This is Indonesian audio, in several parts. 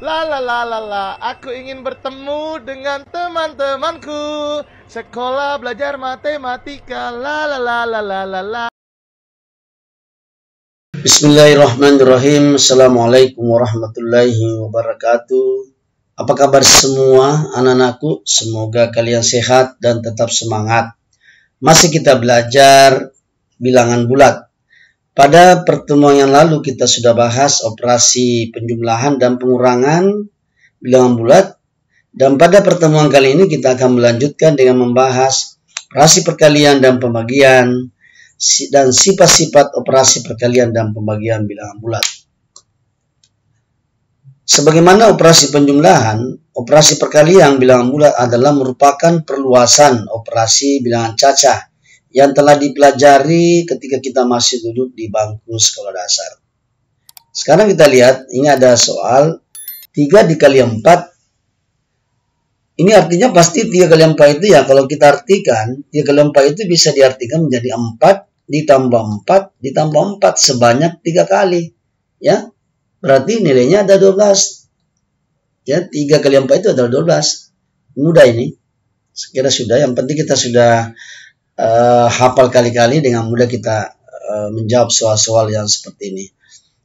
La la la la la, aku ingin bertemu dengan teman-temanku. Sekolah belajar matematika. La la la la la la la. Bismillahirrahmanirrahim. Assalamualaikum warahmatullahi wabarakatuh. Apa kabar semua anak-anakku? Semoga kalian sehat dan tetap semangat. Masih kita belajar bilangan bulat. Pada pertemuan yang lalu kita sudah bahas operasi penjumlahan dan pengurangan bilangan bulat. Dan pada pertemuan kali ini kita akan melanjutkan dengan membahas operasi perkalian dan pembagian dan sifat-sifat operasi perkalian dan pembagian bilangan bulat. Sebagaimana operasi penjumlahan, operasi perkalian bilangan bulat adalah merupakan perluasan operasi bilangan cacah yang telah dipelajari ketika kita masih duduk di bangku sekolah dasar. Sekarang kita lihat, ini ada soal 3 dikali 4. Ini artinya pasti 3 kali 4 itu ya, kalau kita artikan, 3 kali 4 itu bisa diartikan menjadi 4 ditambah 4 ditambah 4 sebanyak 3 kali. Ya, berarti nilainya ada 12. Ya, 3 kali 4 itu adalah 12. Mudah ini. Sekira sudah, yang penting kita sudah hafal kali-kali, dengan mudah kita menjawab soal-soal yang seperti ini.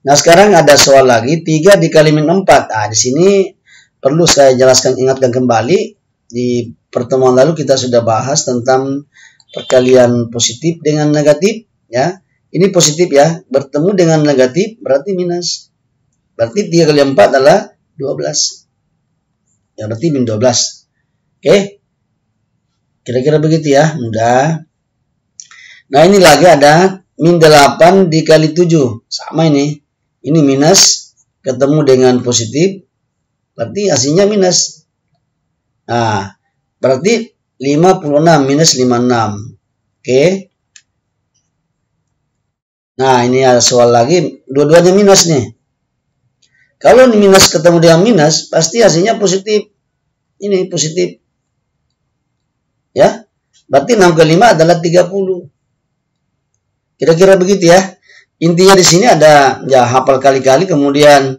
Nah, sekarang ada soal lagi, 3 dikali min 4. Nah, di sini perlu saya jelaskan, ingatkan kembali. Di pertemuan lalu kita sudah bahas tentang perkalian positif dengan negatif, ya. Ini positif ya, bertemu dengan negatif berarti minus. Berarti 3 kali 4 adalah 12. Ya, berarti min 12. Oke. Kira-kira begitu ya, mudah. Nah, ini lagi ada min 8 dikali 7. Sama ini. Ini minus ketemu dengan positif, berarti hasilnya minus. Nah, berarti 56 minus 56. Oke. Nah, ini ada soal lagi. Dua-duanya minus nih. Kalau minus ketemu dengan minus, pasti hasilnya positif. Ini positif. Ya. Berarti 6 kali 5 adalah 30. Kira-kira begitu ya. Intinya di sini ada, ya, hafal kali-kali, kemudian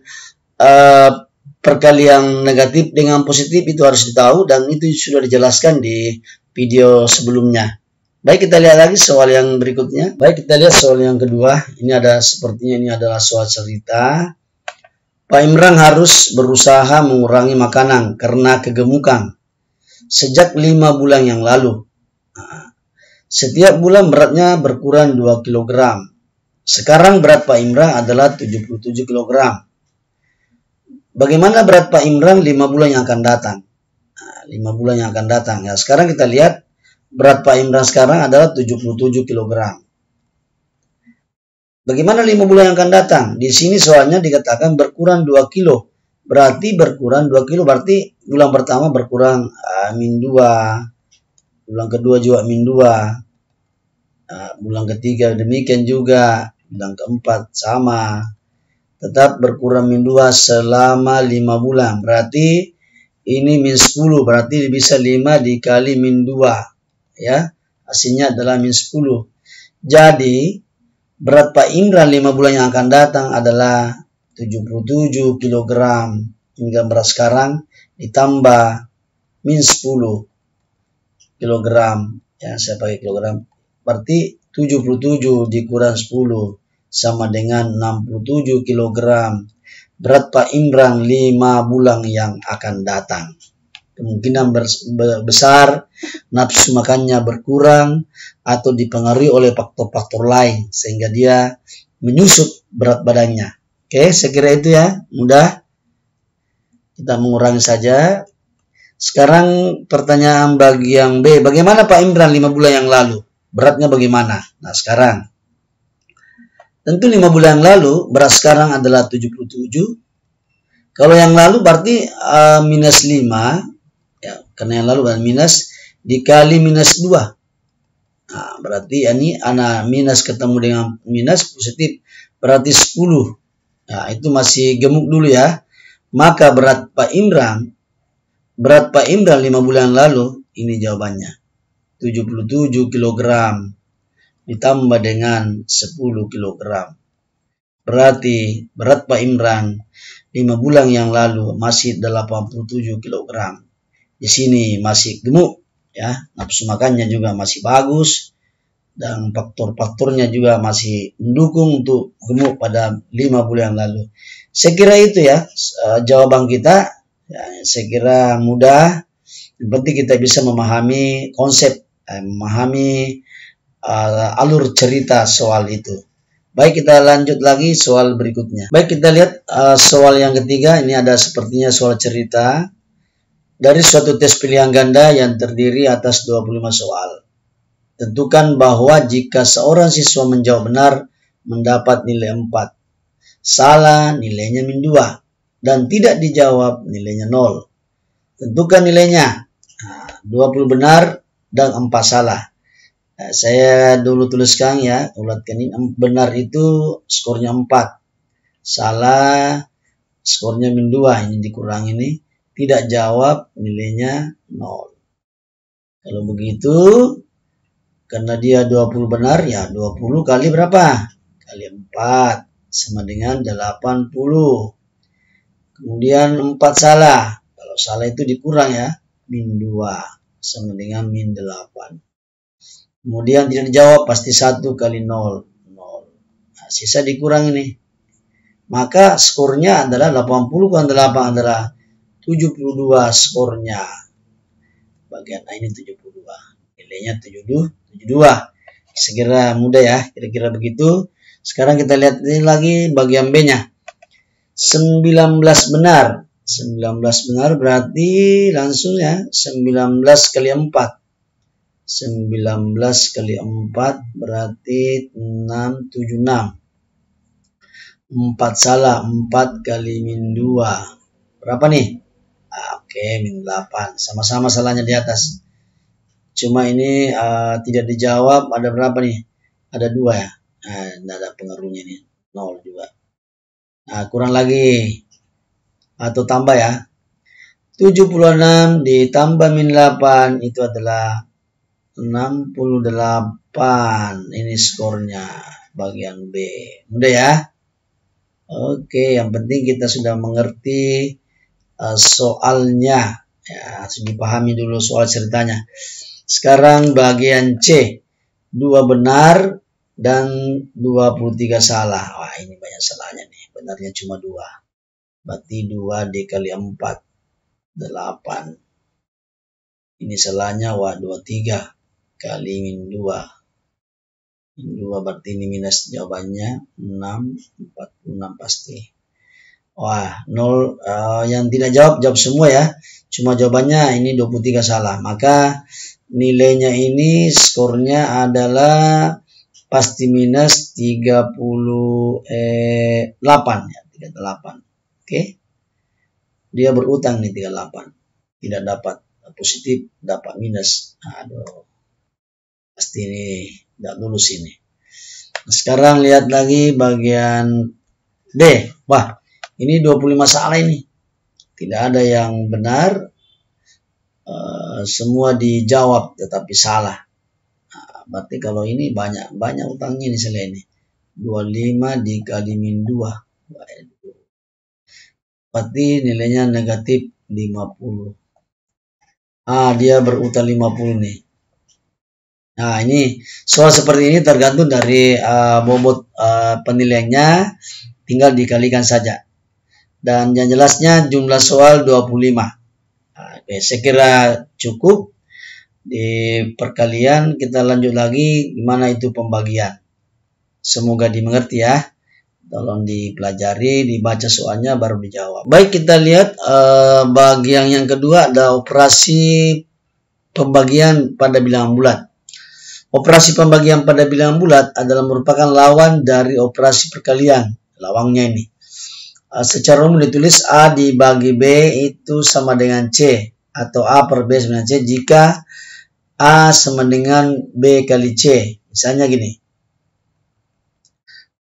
perkalian negatif dengan positif itu harus ditahu, dan itu sudah dijelaskan di video sebelumnya. Baik, kita lihat lagi soal yang berikutnya. Baik, kita lihat soal yang kedua. Ini ada sepertinya, ini adalah soal cerita. Pak Imran harus berusaha mengurangi makanan karena kegemukan sejak 5 bulan yang lalu. Nah, setiap bulan beratnya berkurang 2 kg. Sekarang berat Pak Imran adalah 77 kg. Bagaimana berat Pak Imran 5 bulan yang akan datang? Nah, 5 bulan yang akan datang. Ya, sekarang kita lihat berat Pak Imran sekarang adalah 77 kg. Bagaimana 5 bulan yang akan datang? Di sini soalnya dikatakan berkurang 2 kilo. Berarti berkurang 2 kilo, berarti bulan pertama berkurang min 2. Bulan kedua juga min 2. Bulan ketiga demikian juga. Bulan keempat sama. Tetap berkurang min 2 selama 5 bulan. Berarti ini min 10. Berarti bisa 5 dikali min 2. Ya, hasilnya adalah min 10. Jadi berat Pak Imran 5 bulan yang akan datang adalah 77 kg. Ini berat sekarang ditambah min 10 kg. Ya, saya pakai kilogram. Berarti 77 dikurang 10 sama dengan 67 kg. Berat Pak Imran 5 bulan yang akan datang. Kemungkinan besar nafsu makannya berkurang atau dipengaruhi oleh faktor-faktor lain sehingga dia menyusut berat badannya. Oke, saya kira itu ya, mudah. Kita mengurangi saja. Sekarang pertanyaan bagian B. Bagaimana Pak Imran 5 bulan yang lalu? Beratnya bagaimana? Nah, sekarang. Tentu 5 bulan yang lalu berat sekarang adalah 77. Kalau yang lalu berarti minus 5. Ya, karena yang lalu kan minus dikali minus 2. Nah, berarti ini anak minus ketemu dengan minus positif. Berarti 10. Nah, itu masih gemuk dulu ya. Maka berat Pak Imran 5 bulan lalu, ini jawabannya. 77 kg ditambah dengan 10 kg. Berarti berat Pak Imran 5 bulan yang lalu masih 87 kg. Di sini masih gemuk ya, nafsu makannya juga masih bagus dan faktor-faktornya juga masih mendukung untuk gemuk pada 5 bulan lalu. Saya kira itu ya jawaban kita. Ya, saya kira mudah. Yang penting kita bisa memahami konsep, memahami alur cerita soal itu. Baik, kita lanjut lagi soal berikutnya. Baik, kita lihat soal yang ketiga. Ini ada sepertinya soal cerita dari suatu tes pilihan ganda yang terdiri atas 25 soal. Tentukan bahwa jika seorang siswa menjawab benar, mendapat nilai 4. Salah, nilainya -2. Dan tidak dijawab, nilainya 0. Tentukan nilainya. 20 benar dan 4 salah. Saya dulu tuliskan ya, ulatkan ini. Benar itu skornya 4. Salah skornya -2, ini dikurangi ini. Tidak jawab nilainya 0. Kalau begitu, karena dia 20 benar, ya 20 kali berapa? Kali 4 sama dengan 80. Kemudian 4 salah. Kalau salah itu dikurang ya, -2 sama dengan -8. Kemudian tidak dijawab, pasti 1 kali 0. Nah, sisa dikurang ini. Maka skornya adalah 80 kurang 8 adalah 72 skornya. Bagian A ini 72. Nilainya 72. Sekira mudah ya, kira-kira begitu. Sekarang kita lihat ini lagi bagian B-nya. 19 benar. 19 benar berarti langsung ya 19 kali 4. 19 kali 4 berarti 676. 4 salah, 4 kali -2. Berapa nih? Oke, -8. Sama-sama salahnya di atas. Cuma ini tidak dijawab, ada berapa nih? Ada 2 ya. Tidak ada pengaruhnya nih. 0 juga. Nah, kurang lagi. Atau tambah ya. 76 ditambah -8 itu adalah 68. Ini skornya bagian B. Mudah ya. Oke, yang penting kita sudah mengerti soalnya. Ya, harus dipahami dulu soal ceritanya. Sekarang bagian C. 2 benar dan 23 salah. Wah, ini banyak salahnya nih. Benarnya cuma 2. Berarti 2 dikali 4. 8. Ini salahnya, wah 23. Kali -2. -2 berarti ini minus, jawabannya 6, 46 pasti. Wah, 0 yang tidak jawab semua ya. Cuma jawabannya ini 23 salah. Maka nilainya ini skornya adalah pasti minus 38 ya, 38. Oke. Dia berutang nih 38. Tidak dapat positif, dapat minus. Aduh. Pasti ini tidak lulus ini. Sekarang lihat lagi bagian D. Wah, ini 25 salah ini. Tidak ada yang benar. Semua dijawab tetapi salah. Nah, berarti kalau ini banyak utangnya ini saya ini. 25 dikali -2. Berarti nilainya negatif 50. Dia berutang 50 nih. Nah, ini soal seperti ini tergantung dari bobot penilaiannya, tinggal dikalikan saja. Dan yang jelasnya jumlah soal 25. Oke, saya kira cukup. Di perkalian kita lanjut lagi gimana itu pembagian. Semoga dimengerti ya. Tolong dipelajari, dibaca soalnya baru dijawab. Baik, kita lihat bagian yang kedua ada operasi pembagian pada bilangan bulat. Operasi pembagian pada bilangan bulat adalah merupakan lawan dari operasi perkalian. Lawangnya ini. Secara umum ditulis A dibagi B itu sama dengan C. Atau A per B sama dengan C jika A sama dengan B kali C. Misalnya gini.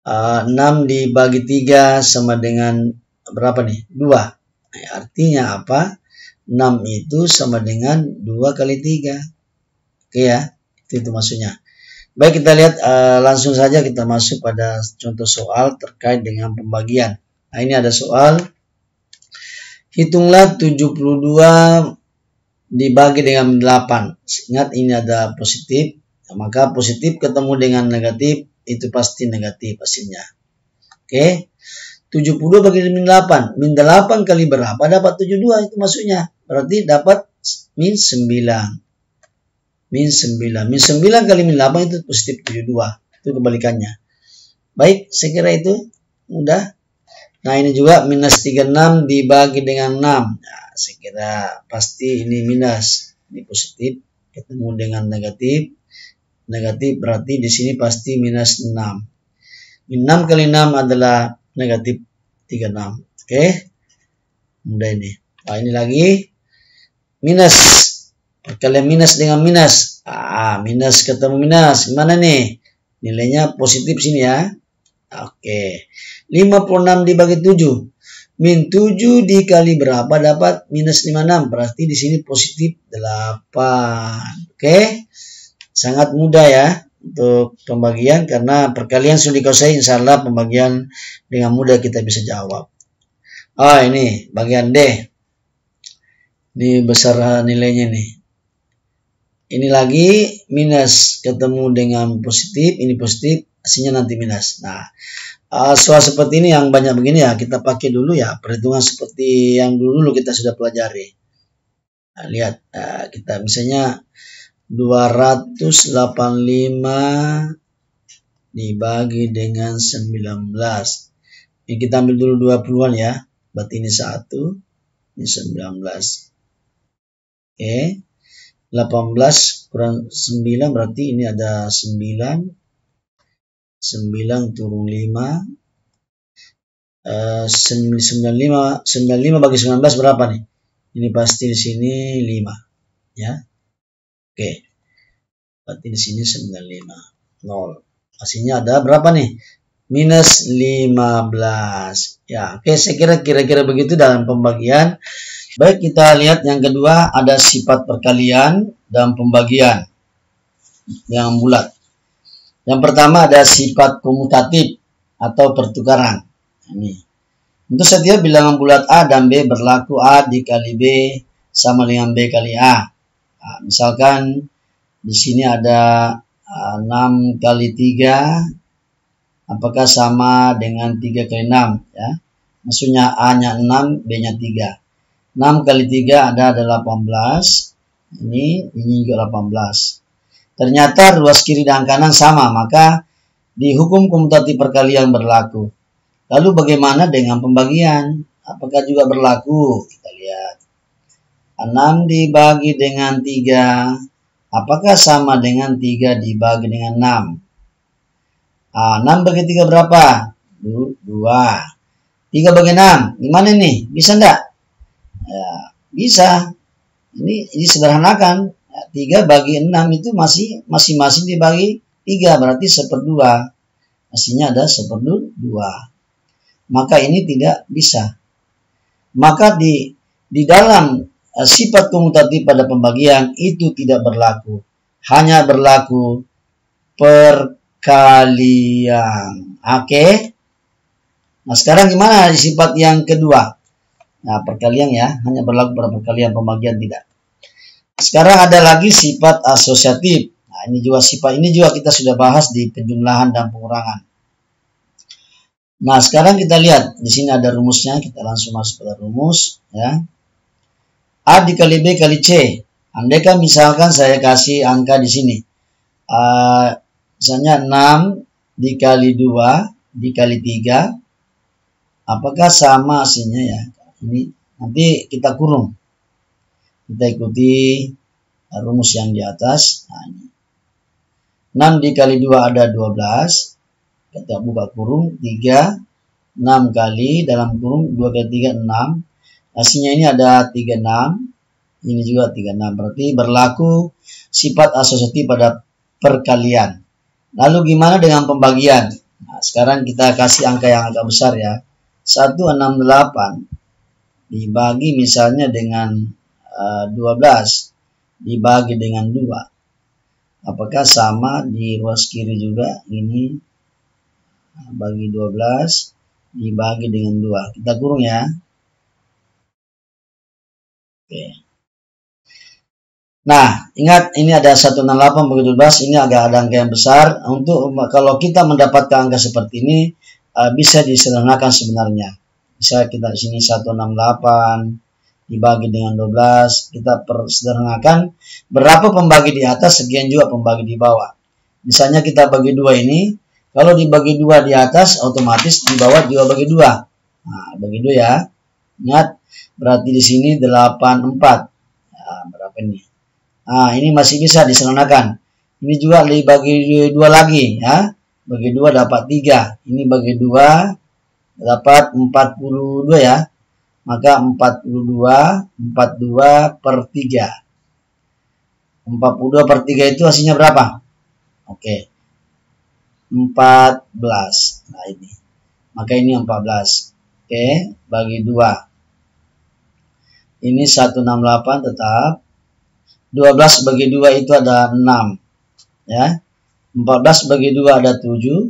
6 dibagi 3 sama dengan berapa nih? 2. Artinya apa? 6 itu sama dengan 2 kali 3. Oke ya. Itu maksudnya. Baik, kita lihat langsung saja kita masuk pada contoh soal terkait dengan pembagian. Nah, ini ada soal Hitunglah 72 dibagi dengan 8. Ingat ini ada positif, maka positif ketemu dengan negatif itu pasti negatif hasilnya. Oke. 72 bagi min 8. Min 8 kali berapa dapat 72 itu maksudnya. Berarti dapat min 9. Min 9. Min 9 kali min 8 itu positif 72. Itu kebalikannya. Baik, saya kira itu mudah. Nah, ini juga minus 36 dibagi dengan 6. Nah, saya kira pasti ini minus. Ini positif ketemu dengan negatif. Negatif berarti di sini pasti minus 6. Min 6 kali 6 adalah negatif 36. Oke. Mudah ini. Nah, ini lagi. Minus. Perkalian minus dengan minus. Minus ketemu minus. Gimana nih? Nilainya positif sini ya. Oke. 56 dibagi 7. Min 7 dikali berapa dapat minus 56. Berarti di sini positif 8. Oke. Sangat mudah ya untuk pembagian karena perkalian sudah dikuasai, insya Allah pembagian dengan mudah kita bisa jawab. Ini bagian D. Ini besar nilainya nih. Ini lagi minus ketemu dengan positif, ini positif, hasilnya nanti minus. Nah, soal seperti ini yang banyak begini ya, kita pakai dulu ya, perhitungan seperti yang dulu kita sudah pelajari. Nah, lihat, kita misalnya 285 dibagi dengan 19. Ini kita ambil dulu 20-an ya, berarti ini 1, ini 19. Oke. 18 kurang 9 berarti ini ada 9 turun 5 95 bagi 19 berapa nih? Ini pasti di sini 5 ya. Oke. Berarti di sini 95 0. Hasilnya ada berapa nih? Minus 15. Ya, oke, saya kira-kira begitu dalam pembagian. Baik, kita lihat yang kedua, ada sifat perkalian dan pembagian yang bulat. Yang pertama ada sifat komutatif atau pertukaran. Ini. Untuk setiap bilangan bulat A dan B berlaku A dikali B sama dengan B kali A. Nah, misalkan di sini ada 6 kali 3, apakah sama dengan 3 kali 6? Ya. Maksudnya A-nya 6, B-nya 3. 6 kali 3 ada 18. Ini juga 18. Ternyata ruas kiri dan kanan sama, maka di hukum komutatif perkalian berlaku. Lalu bagaimana dengan pembagian? Apakah juga berlaku? Kita lihat. 6 dibagi dengan 3. Apakah sama dengan 3 dibagi dengan 6? 6 bagi 3 berapa? 2. 3 bagi 6. Gimana nih? Bisa enggak? Ya, bisa. Ini sederhanakan. 3 bagi 6 itu masing-masing dibagi 3. Berarti 1/2. Hasilnya ada 1/2. Maka ini tidak bisa. Maka di dalam sifat komutatif pada pembagian itu tidak berlaku. Hanya berlaku perkalian. Oke. Nah, sekarang gimana di sifat yang kedua? Nah, perkalian ya, hanya berlaku pada perkalian, pembagian tidak. Sekarang ada lagi sifat asosiatif. Nah, ini juga sifat ini juga kita sudah bahas di penjumlahan dan pengurangan. Nah, sekarang kita lihat di sini ada rumusnya, kita langsung masuk pada rumus ya. A dikali B kali C. Andaikan misalkan saya kasih angka di sini. Misalnya 6 dikali 2 dikali 3. Apakah sama hasilnya ya? Ini nanti kita kurung. Kita ikuti rumus yang di atas. Nah, ini. 6 dikali 2 ada 12. Kita buka kurung 3. 6 kali dalam kurung 2 kali 3 6. Hasilnya ini ada 36. Ini juga 36. Berarti berlaku sifat asosiatif pada perkalian. Lalu gimana dengan pembagian? Nah, sekarang kita kasih angka yang agak besar ya. 168 dibagi misalnya dengan 12 dibagi dengan 2. Apakah sama di ruas kiri juga? Ini bagi 12 dibagi dengan 2. Kita kurung ya. Oke. Nah, ingat ini ada 168 bagi 12, ini agak ada angka yang besar. Untuk kalau kita mendapatkan angka seperti ini bisa disederhanakan sebenarnya. Bisa kita di sini 168 dibagi dengan 12, kita persederhanakan berapa pembagi di atas, sekian juga pembagi di bawah. Misalnya kita bagi 2 ini, kalau dibagi 2 di atas, otomatis di bawah juga bagi 2. Nah, bagi 2 ya. Ingat, berarti di sini 84. Nah, berapa ini? Nah, ini masih bisa disederhanakan. Ini juga dibagi 2 lagi ya. Bagi 2 dapat 3. Ini bagi 2 dapat 42 ya. Maka 42 per 3. 42 per 3 itu hasilnya berapa? Oke. 14. Nah, ini. Maka ini 14. Oke, bagi 2. Ini 168 tetap. 12 bagi 2 itu ada 6. Ya. 14 bagi 2 ada 7.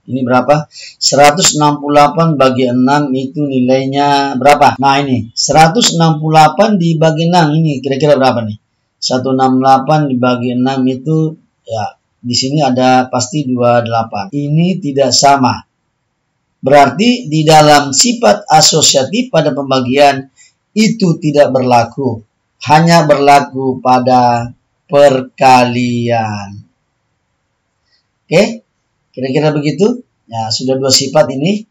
Ini berapa? 168 bagi 6 itu nilainya berapa? Nah, ini 168 dibagi 6 ini kira-kira berapa nih? 168 dibagi 6 itu ya di sini ada pasti 28. Ini tidak sama. Berarti di dalam sifat asosiatif pada pembagian itu tidak berlaku. Hanya berlaku pada perkalian. Oke? Kira-kira begitu. Ya, sudah 2 sifat ini.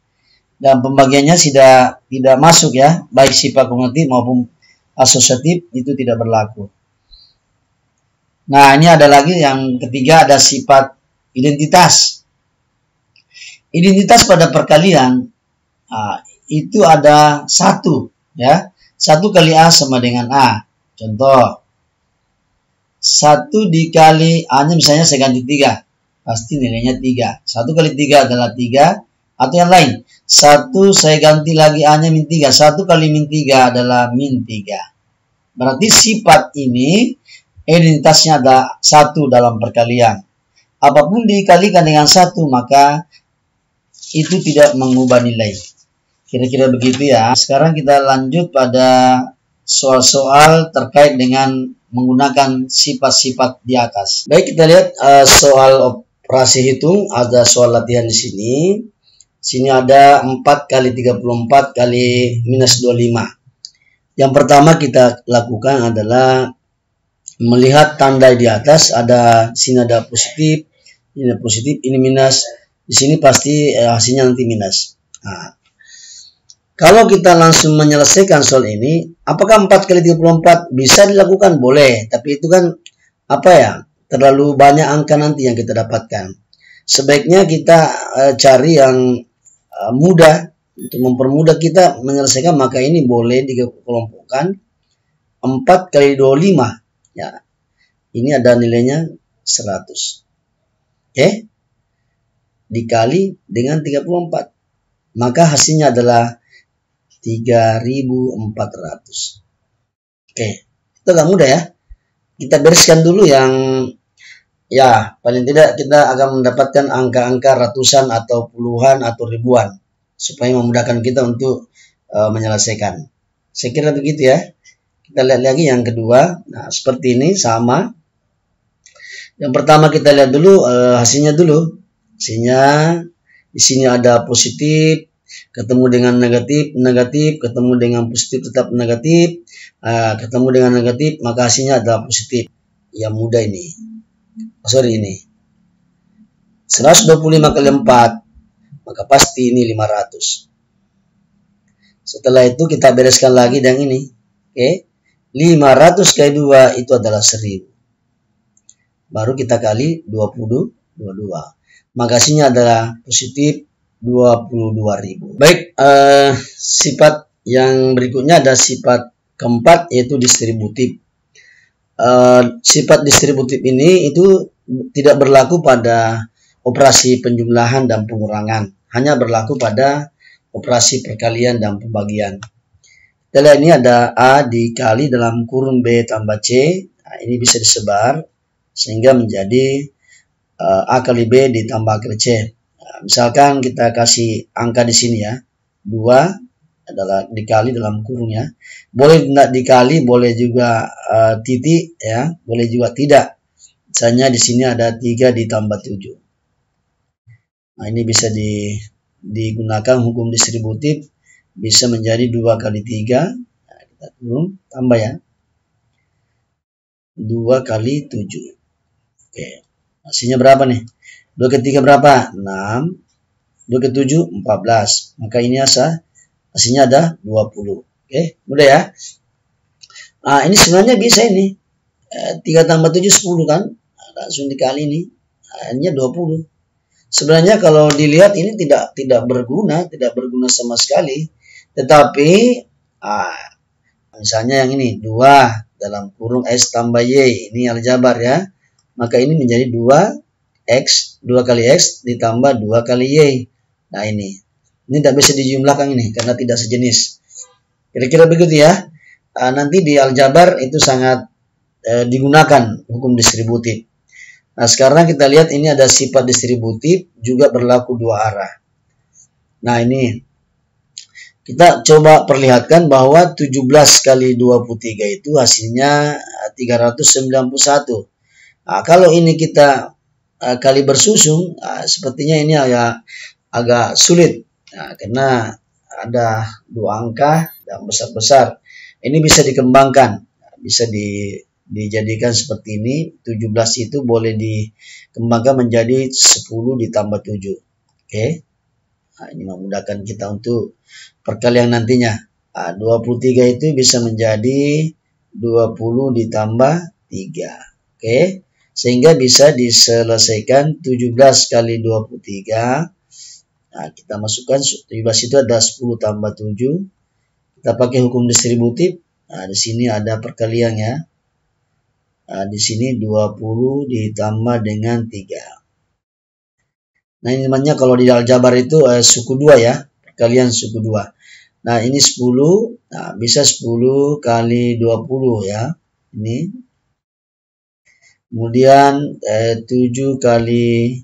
Dan pembagiannya tidak masuk ya. Baik sifat kumulatif maupun asosiatif itu tidak berlaku. Nah, ini ada lagi yang ketiga, ada sifat identitas. Identitas pada perkalian itu ada 1 ya. 1 kali A sama dengan A. Contoh. 1 dikali A-nya misalnya saya ganti 3. Pasti nilainya 3. 1 kali 3 adalah 3. Atau yang lain. 1 saya ganti lagi A-nya min 3. 1 kali min 3 adalah min 3. Berarti sifat ini identitasnya ada 1 dalam perkalian. Apapun dikalikan dengan 1 maka itu tidak mengubah nilai. Kira-kira begitu ya. Sekarang kita lanjut pada soal-soal terkait dengan menggunakan sifat-sifat di atas. Baik, kita lihat soal operasi hitung. Ada soal latihan di sini. Sini ada 4 kali 34 kali minus 25. Yang pertama kita lakukan adalah melihat tanda di atas. Ada sini ada positif, ini ada positif, ini minus. Di sini pasti hasilnya nanti minus. Nah, kalau kita langsung menyelesaikan soal ini, apakah 4 kali 34 bisa dilakukan? Boleh, tapi itu kan apa ya? Terlalu banyak angka nanti yang kita dapatkan. Sebaiknya kita cari yang mudah untuk mempermudah kita menyelesaikan, maka ini boleh dikelompokkan 4 kali 25 ya. Ini ada nilainya 100. Oke? Dikali dengan 34. Maka hasilnya adalah 3.400. Oke, itu agak mudah ya. Kita bereskan dulu yang ya paling tidak kita akan mendapatkan angka-angka ratusan atau puluhan atau ribuan supaya memudahkan kita untuk menyelesaikan. Saya kira begitu ya. Kita lihat lagi yang kedua. Nah, seperti ini sama. Yang pertama kita lihat dulu hasilnya dulu. Hasilnya di sini ada positif ketemu dengan negatif, ketemu dengan positif tetap negatif, ketemu dengan negatif, maka hasilnya adalah positif. Yang mudah ini. Ini. 125 kali 4, maka pasti ini 500. Setelah itu kita bereskan lagi dengan ini. Oke. 500 kali 2 itu adalah 1000. Baru kita kali 22. Maka hasilnya adalah positif 22.000. Baik, sifat yang berikutnya ada sifat keempat yaitu distributif. Sifat distributif ini itu tidak berlaku pada operasi penjumlahan dan pengurangan, hanya berlaku pada operasi perkalian dan pembagian. Kita lihat ini ada A dikali dalam kurung B tambah C. Nah, ini bisa disebar sehingga menjadi A kali B ditambah kali C. Misalkan kita kasih angka di sini ya, 2 adalah dikali dalam kurungnya. Boleh tidak dikali, boleh juga titik ya, boleh juga tidak. Misalnya di sini ada 3 ditambah 7. Nah, ini bisa digunakan hukum distributif, bisa menjadi 2 kali 3. Nah, kita kurung, tambah ya. 2 kali 7. Oke. Hasilnya berapa nih? 2 ke 3 berapa? 6. 2 ke 7, 14. Maka ini hasilnya ada 20. Oke, mudah ya. Nah, ini sebenarnya bisa ini. 3 tambah 7, 10 kan? Nah, langsung dikali ini. Hanya 20. Sebenarnya kalau dilihat ini tidak berguna sama sekali. Tetapi misalnya yang ini 2 dalam kurung X tambah Y, ini aljabar ya. Maka ini menjadi 2X, 2 kali X ditambah 2 kali Y. Nah, ini tidak bisa dijumlahkan ini karena tidak sejenis. Kira-kira begitu ya. Nanti di aljabar itu sangat digunakan hukum distributif. Nah, sekarang kita lihat ini ada sifat distributif juga berlaku 2 arah. Nah, ini kita coba perlihatkan bahwa 17 kali 23 itu hasilnya 391. Nah, kalau ini kita kali bersusun, sepertinya ini agak sulit. Nah, karena ada 2 angka yang besar-besar. Ini bisa dikembangkan, bisa dijadikan seperti ini. 17 itu boleh dikembangkan menjadi 10 ditambah 7. Oke. Nah, ini memudahkan kita untuk perkalian nantinya. 23 itu bisa menjadi 20 ditambah 3. Oke. Sehingga bisa diselesaikan 17 kali 23. Nah, kita masukkan 17 itu ada 10 tambah 7. Kita pakai hukum distributif. Nah, di sini ada perkalian ya. Nah, di sini 20 ditambah dengan 3. Nah, ini namanya kalau di aljabar itu suku 2 ya. Perkalian suku 2. Nah, ini 10. Nah, bisa 10 kali 20 ya. Ini. Kemudian 7 kali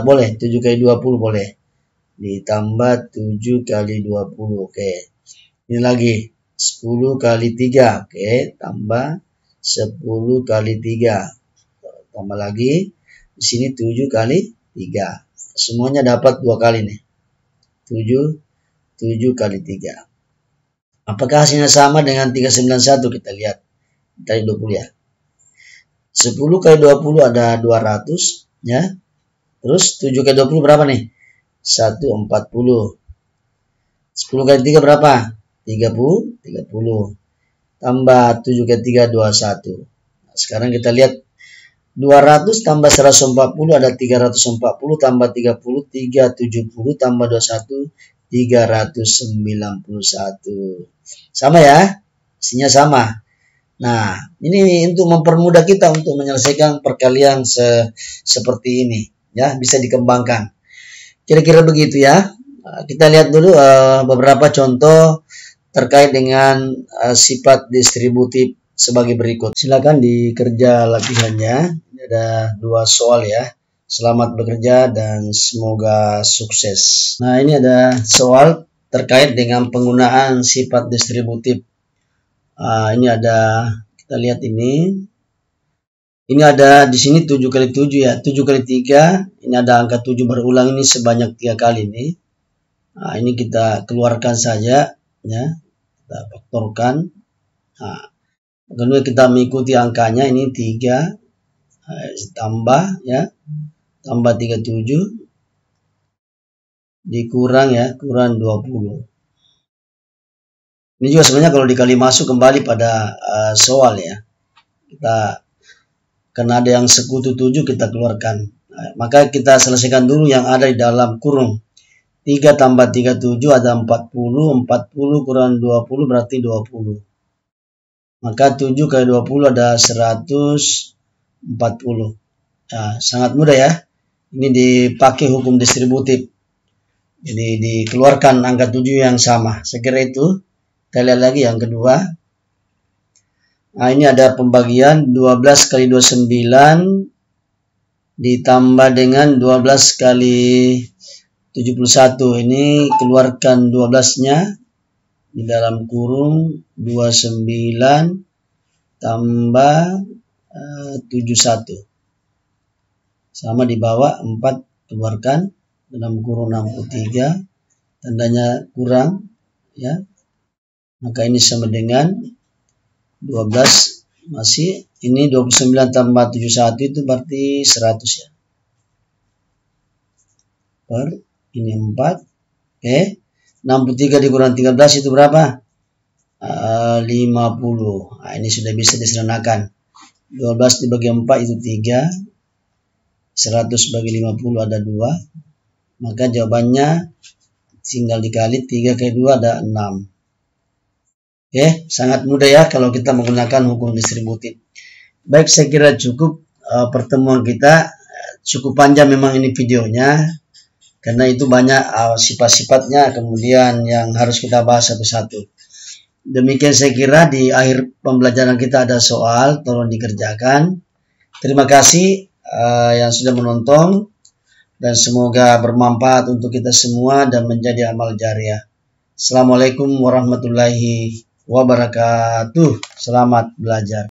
boleh 7 kali 20 boleh. Ditambah 7 kali 20. Oke. Ini lagi 10 kali 3. Oke, tambah 10 kali 3. Tambah lagi di sini 7 kali 3. Semuanya dapat 2 kali nih. 7 kali 3. Apakah hasilnya sama dengan 391? Kita lihat. Dari 20 ya. 10 kali 20 ada 200 ya. Terus 7 kali 20 berapa nih? 140. 10 kali 3 berapa? 30. Tambah 7 kali 3 21. Nah, sekarang kita lihat 200 tambah 140 ada 340 tambah 30 370 tambah 21 391. Sama ya? Hasilnya sama. Nah, ini untuk mempermudah kita untuk menyelesaikan perkalian seperti ini ya, bisa dikembangkan. Kira-kira begitu ya. Kita lihat dulu beberapa contoh terkait dengan sifat distributif sebagai berikut. Silakan dikerja latihannya. Ini ada 2 soal ya. Selamat bekerja dan semoga sukses. Nah, ini ada soal terkait dengan penggunaan sifat distributif. Ini ada, kita lihat ini. Ini ada di sini 7 kali 7 ya. 7 kali 3. Ini ada angka 7 berulang ini sebanyak 3 kali ini. Nah, ini kita keluarkan saja ya. Kita faktorkan. Nah, kedua kita mengikuti angkanya ini 3 tambah ya. Tambah 37 dikurang ya, kurang 20. Ini juga sebenarnya kalau dikali masuk kembali pada soal ya. Kita karena ada yang sekutu 7 kita keluarkan. Nah, maka kita selesaikan dulu yang ada di dalam kurung. 3 tambah 37 ada 40. 40 kurang 20 berarti 20. Maka 7 kali 20 ada 140. Nah, sangat mudah ya. Ini dipakai hukum distributif. Jadi dikeluarkan angka 7 yang sama. Saya kira itu. Kita lihat lagi yang kedua. Nah, ini ada pembagian 12 kali 29 ditambah dengan 12 kali 71. Ini keluarkan 12-nya di dalam kurung 29 tambah 71. Sama di bawah 4 keluarkan dalam kurung 63. Tandanya kurang, ya. Maka ini sama dengan 12 masih. Ini 29 tambah 71 itu berarti 100 ya. Ini 4. Oke. 63 dikurang 13 itu berapa? 50. Nah, ini sudah bisa disederhanakan. 12 dibagi 4 itu 3. 100 bagi 50 ada 2. Maka jawabannya tinggal dikali 3 kali 2 ada 6. Oke, sangat mudah ya kalau kita menggunakan hukum distributif. Baik, saya kira cukup pertemuan kita. Cukup panjang memang ini videonya, karena itu banyak sifat-sifatnya kemudian yang harus kita bahas satu-satu. Demikian saya kira di akhir pembelajaran kita ada soal, tolong dikerjakan. Terima kasih yang sudah menonton dan semoga bermanfaat untuk kita semua dan menjadi amal jariah. Assalamualaikum warahmatullahi wabarakatuh. Selamat belajar.